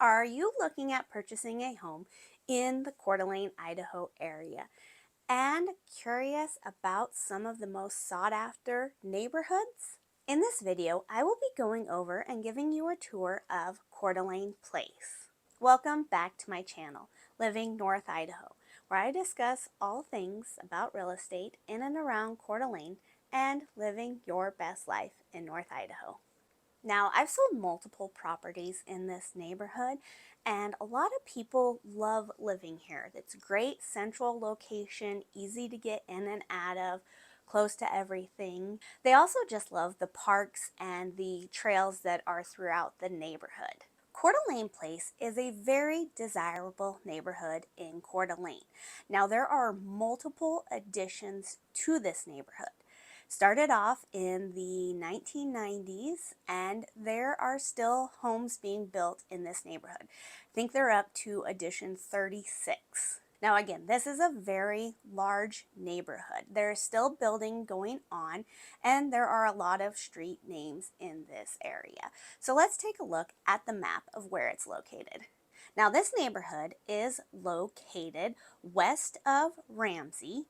Are you looking at purchasing a home in the Coeur d'Alene, Idaho area and curious about some of the most sought after neighborhoods? In this video, I will be going over and giving you a tour of Coeur d'Alene Place. Welcome back to my channel, Living North Idaho, where I discuss all things about real estate in and around Coeur d'Alene and living your best life in North Idaho. Now, I've sold multiple properties in this neighborhood, and a lot of people love living here. It's a great central location, easy to get in and out of, close to everything. They also just love the parks and the trails that are throughout the neighborhood. Coeur d'Alene Place is a very desirable neighborhood in Coeur d'Alene. Now, there are multiple additions to this neighborhood. Started off in the 1990s, and there are still homes being built in this neighborhood. I think they're up to addition 36. Now again, this is a very large neighborhood. There's still building going on, and there are a lot of street names in this area. So let's take a look at the map of where it's located. Now this neighborhood is located west of Ramsey,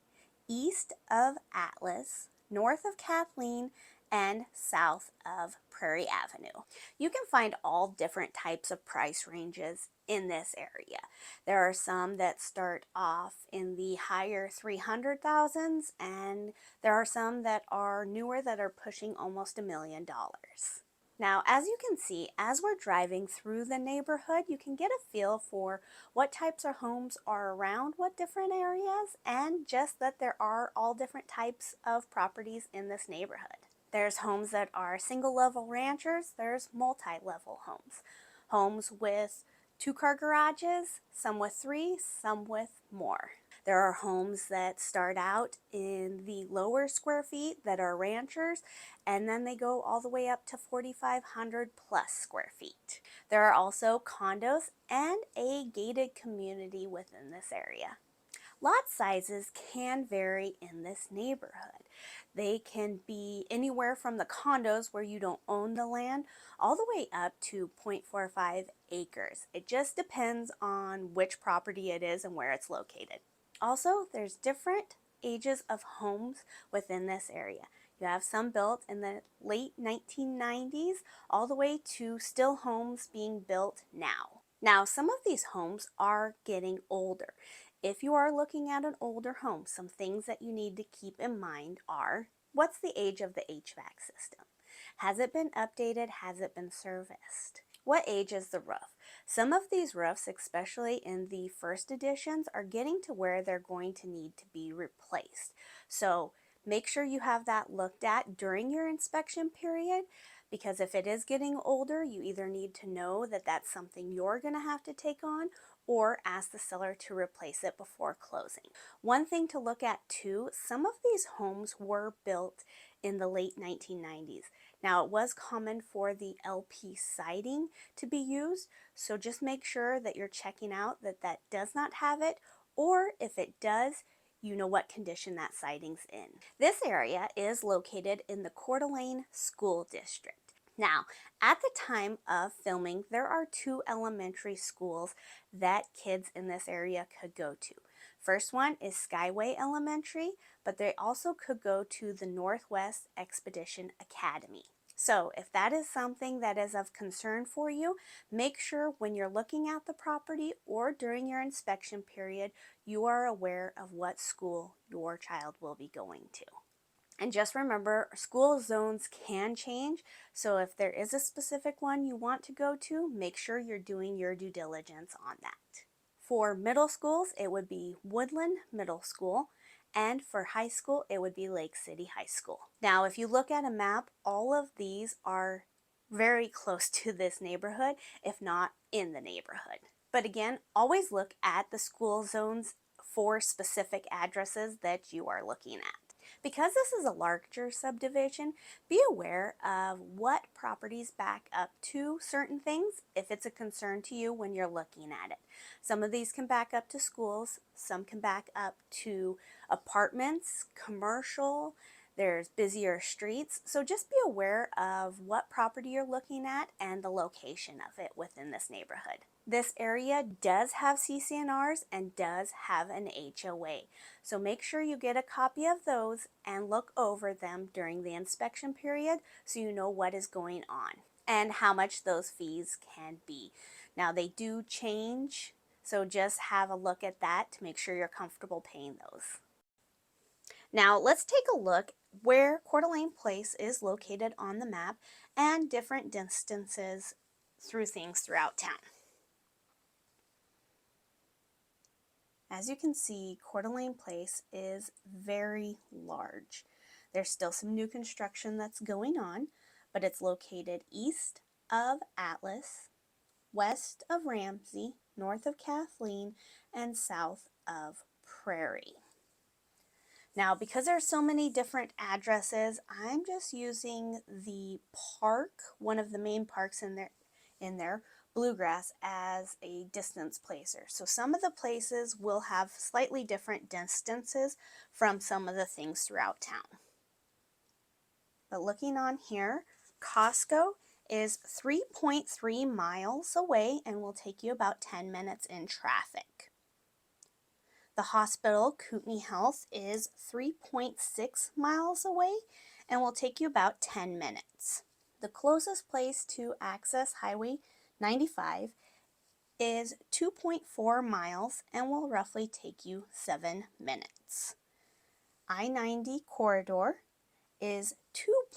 east of Atlas, north of Kathleen, and south of Prairie Avenue. You can find all different types of price ranges in this area. There are some that start off in the higher 300,000s, and there are some that are newer that are pushing almost $1 million. Now, as you can see, as we're driving through the neighborhood, you can get a feel for what types of homes are around what different areas, and just that there are all different types of properties in this neighborhood. There's homes that are single-level ranchers, there's multi-level homes. Homes with two-car garages, some with three, some with more. There are homes that start out in the lower square feet that are ranchers, and then they go all the way up to 4,500 plus square feet. There are also condos and a gated community within this area. Lot sizes can vary in this neighborhood. They can be anywhere from the condos where you don't own the land all the way up to 0.45 acres. It just depends on which property it is and where it's located. Also, there's different ages of homes within this area. You have some built in the late 1990s all the way to still homes being built now. Now, some of these homes are getting older. If you are looking at an older home, some things that you need to keep in mind are, what's the age of the HVAC system? Has it been updated? Has it been serviced? What age is the roof? Some of these roofs, especially in the first editions, are getting to where they're going to need to be replaced. So make sure you have that looked at during your inspection period, because if it is getting older, you either need to know that that's something you're going to have to take on or ask the seller to replace it before closing. One thing to look at too, some of these homes were built in the late 1990s. Now, it was common for the LP siding to be used, so just make sure that you're checking out that that does not have it, or if it does, you know what condition that siding's in. This area is located in the Coeur d'Alene School District. Now, at the time of filming, there are two elementary schools that kids in this area could go to. First one is Skyway Elementary, but they also could go to the Northwest Expedition Academy. So if that is something that is of concern for you, make sure when you're looking at the property or during your inspection period, you are aware of what school your child will be going to. And just remember, school zones can change, so if there is a specific one you want to go to, make sure you're doing your due diligence on that. For middle schools, it would be Woodland Middle School, and for high school, it would be Lake City High School. Now, if you look at a map, all of these are very close to this neighborhood, if not in the neighborhood. But again, always look at the school zones for specific addresses that you are looking at. Because this is a larger subdivision, be aware of what properties back up to certain things if it's a concern to you when you're looking at it. Some of these can back up to schools, some can back up to apartments, commercial. There's busier streets, so just be aware of what property you're looking at and the location of it within this neighborhood. This area does have CCNRs and does have an HOA, so make sure you get a copy of those and look over them during the inspection period so you know what is going on and how much those fees can be. Now they do change, so just have a look at that to make sure you're comfortable paying those. Now let's take a look where Coeur d'Alene Place is located on the map and different distances through things throughout town. As you can see, Coeur d'Alene Place is very large. There's still some new construction that's going on, but it's located east of Atlas, west of Ramsey, north of Kathleen, and south of Prairie. Now, because there's so many different addresses, I'm just using the park, one of the main parks in there, Bluegrass, as a distance placer. So some of the places will have slightly different distances from some of the things throughout town. But looking on here, Costco is 3.3 miles away and will take you about 10 minutes in traffic. The hospital, Kootenai Health, is 3.6 miles away and will take you about 10 minutes. The closest place to access Highway 95 is 2.4 miles and will roughly take you 7 minutes. I-90 corridor is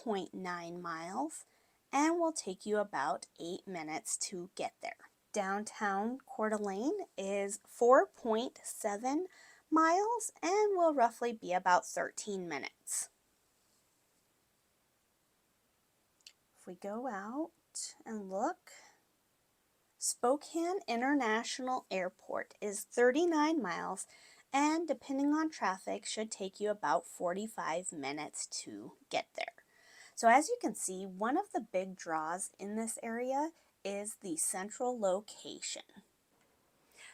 2.9 miles and will take you about 8 minutes to get there. Downtown Coeur d'Alene is 4.7 miles and will roughly be about 13 minutes. If we go out and look, Spokane International Airport is 39 miles and depending on traffic should take you about 45 minutes to get there. So as you can see, one of the big draws in this area is the central location.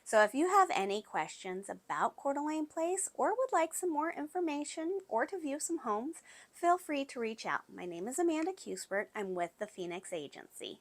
So if you have any questions about Coeur d'Alene Place or would like some more information or to view some homes, feel free to reach out. My name is Amanda Cusbert. I'm with the Phoenix Agency.